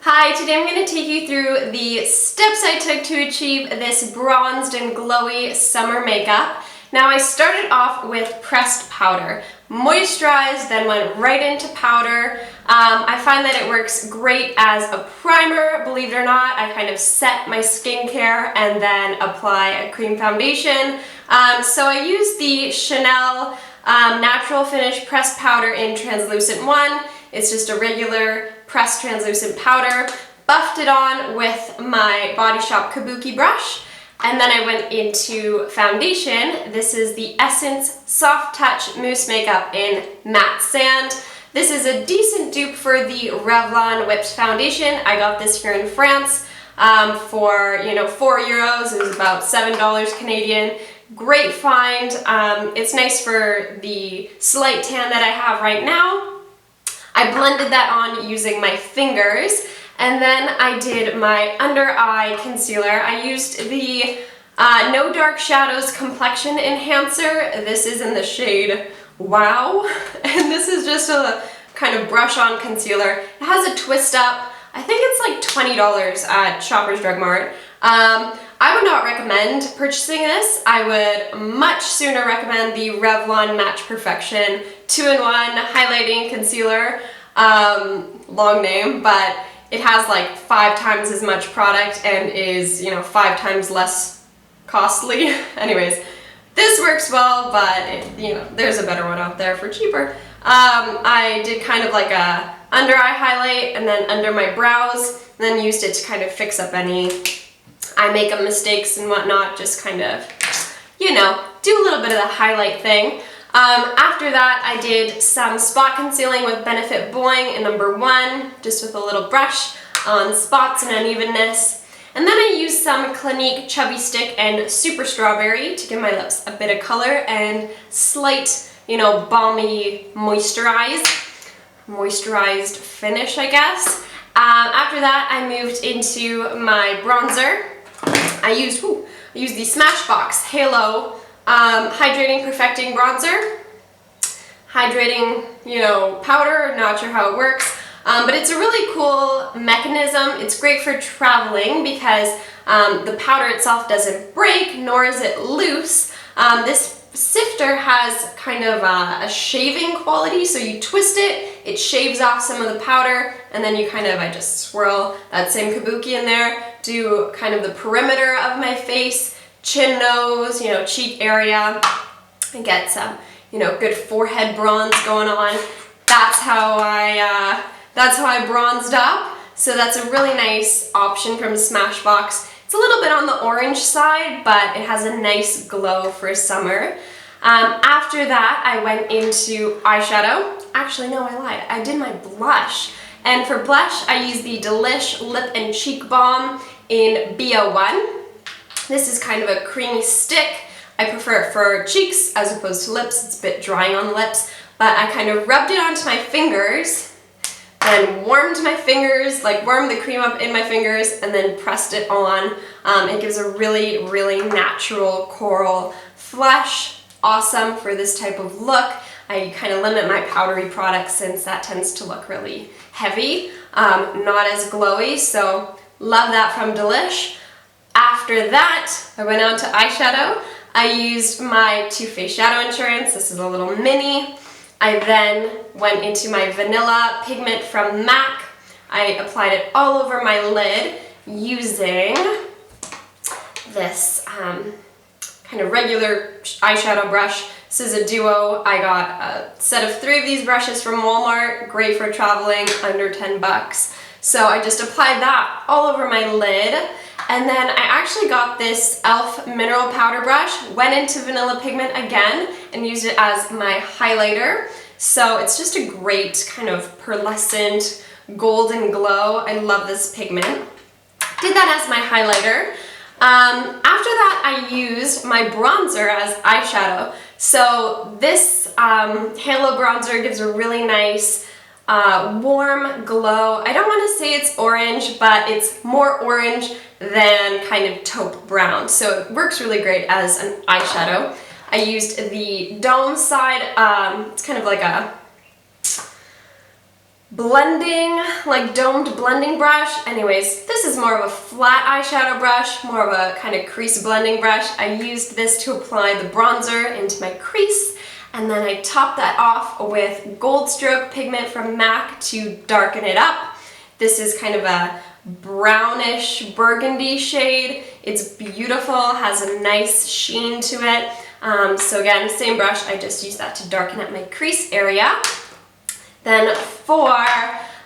Hi, today I'm going to take you through the steps I took to achieve this bronzed and glowy summer makeup. Now I started off with pressed powder, moisturized, then went right into powder. I find that it works great as a primer, believe it or not. I kind of set my skincare and then apply a cream foundation. So I used the Chanel Natural Finish Pressed Powder in Translucent 1. It's just a regular pressed translucent powder. Buffed it on with my Body Shop Kabuki brush. And then I went into foundation. This is the Essence Soft Touch Mousse Makeup in Matte Sand. This is a decent dupe for the Revlon Whipped Foundation. I got this here in France for, €4. It was about $7 Canadian. Great find. It's nice for the slight tan that I have right now. I blended that on using my fingers, and then I did my under eye concealer. I used the No Dark Shadows Complexion Enhancer. This is in the shade Wow, and this is just a kind of brush on concealer. It has a twist up. I think it's like $20 at Shoppers Drug Mart. I would not recommend purchasing this. I would much sooner recommend the Revlon Match Perfection 2-in-1 Highlighting Concealer. Long name, but it has like 5 times as much product and is, 5 times less costly. Anyways, this works well, but there's a better one out there for cheaper. I did kind of like a under eye highlight and then under my brows, and then used it to kind of fix up any eye makeup mistakes and whatnot, just kind of, do a little bit of the highlight thing. After that, I did some spot concealing with Benefit Boing in number 1, just with a little brush on spots and unevenness. And then I used some Clinique Chubby Stick and Super Strawberry to give my lips a bit of color and slight, balmy moisturized finish, I guess. After that, I moved into my bronzer. I used the Smashbox Halo Hydrating Perfecting Bronzer. Hydrating, powder, not sure how it works, but it's a really cool mechanism. It's great for traveling because the powder itself doesn't break, nor is it loose. This sifter has kind of a shaving quality, so you twist it, it shaves off some of the powder, and then I just swirl that same Kabuki in there, do kind of the perimeter of my face, chin, nose, cheek area, and get some, good forehead bronze going on. That's how I bronzed up. So that's a really nice option from Smashbox. It's a little bit on the orange side, but it has a nice glow for summer. After that, I went into eyeshadow. Actually, no, I lied. I did my blush. And for blush, I used the Lish Lip and Cheek Balm in BO1. This is kind of a creamy stick. I prefer it for cheeks as opposed to lips. It's a bit drying on the lips, but I kind of rubbed it onto my fingers, then warmed my fingers, warmed the cream up in my fingers, and then pressed it on. It gives a really, really natural coral flush. Awesome for this type of look. I kind of limit my powdery products since that tends to look really heavy, not as glowy, so love that from Delish. After that, I went on to eyeshadow. I used my Too Faced Shadow Insurance. This is a little mini. I then went into my Vanilla Pigment from MAC. I applied it all over my lid using this kind of regular eyeshadow brush. This is a duo. I got a set of 3 of these brushes from Walmart. Great for traveling, under $10. So I just applied that all over my lid. And then I actually got this e.l.f. mineral powder brush, went into Vanilla Pigment again, and used it as my highlighter. So it's just a great kind of pearlescent golden glow. I love this pigment. Did that as my highlighter. After that, I used my bronzer as eyeshadow. So this Halo bronzer gives a really nice warm glow. I don't want to say it's orange, but it's more orange than kind of taupe brown. So it works really great as an eyeshadow. I used the Dome side. It's kind of like a blending, like domed blending brush. Anyways, this is more of a flat eyeshadow brush, more of a kind of crease blending brush. I used this to apply the bronzer into my crease, and then I topped that off with Gold Stroke pigment from MAC to darken it up. This is kind of a brownish burgundy shade. It's beautiful, has a nice sheen to it. So again, same brush, I just used that to darken up my crease area. Then for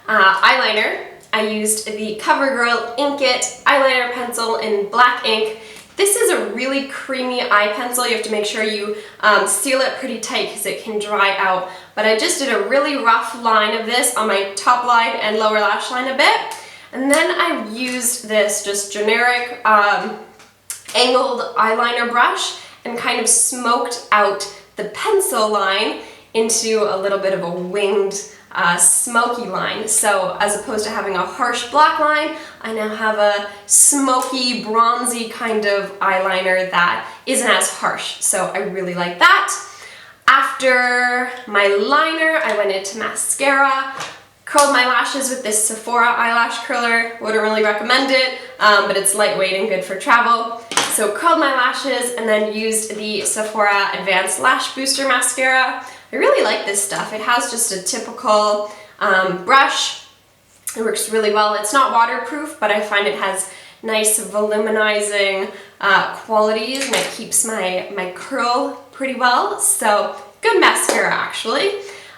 eyeliner, I used the CoverGirl Ink It eyeliner pencil in black ink. This is a really creamy eye pencil. You have to make sure you seal it pretty tight because it can dry out. But I just did a really rough line of this on my top line and lower lash line a bit. And then I used this just generic angled eyeliner brush and kind of smoked out the pencil line into a little bit of a winged smoky line. So as opposed to having a harsh black line, I now have a smoky, bronzy kind of eyeliner that isn't as harsh. So I really like that. After my liner, I went into mascara, curled my lashes with this Sephora eyelash curler. Wouldn't really recommend it, but it's lightweight and good for travel. So curled my lashes and then used the Sephora Advanced Lash Booster Mascara. I really like this stuff. It has just a typical brush. It works really well. It's not waterproof, but I find it has nice voluminizing qualities, and it keeps my curl pretty well. So good mascara, actually.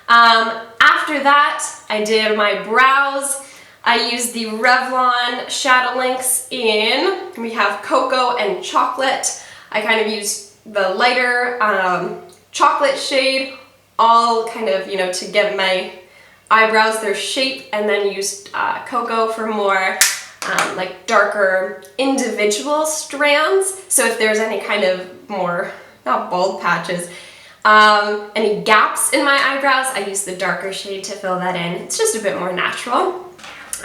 After that, I did my brows. I used the Revlon Shadow Links in, we have Cocoa and Chocolate. I kind of used the lighter chocolate shade, all kind of, to give my eyebrows their shape, and then used Cocoa for more like darker individual strands. So if there's any kind of more, not bald patches, any gaps in my eyebrows, I use the darker shade to fill that in. It's just a bit more natural.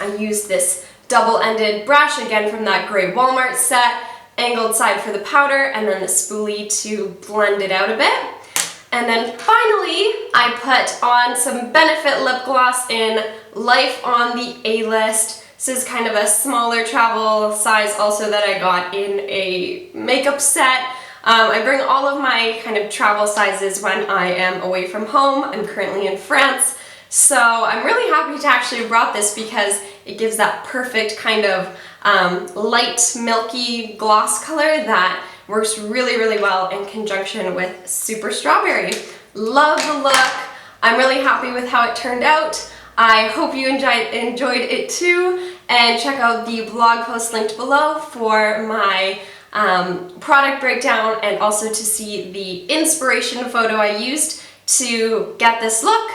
I used this double-ended brush, again from that gray Walmart set, angled side for the powder, and then the spoolie to blend it out a bit. And then finally, I put on some Benefit lip gloss in Life on the A-List. This is kind of a smaller travel size also that I got in a makeup set. I bring all of my kind of travel sizes when I am away from home. I'm currently in France, so I'm really happy to actually have brought this because it gives that perfect kind of light, milky gloss color that works really, really well in conjunction with Super Strawberry. Love the look. I'm really happy with how it turned out. I hope you enjoyed it too, and check out the blog post linked below for my product breakdown and also to see the inspiration photo I used to get this look.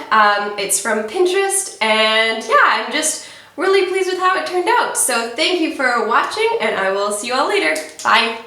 It's from Pinterest, and yeah, I'm just really pleased with how it turned out. So thank you for watching, and I will see you all later. Bye!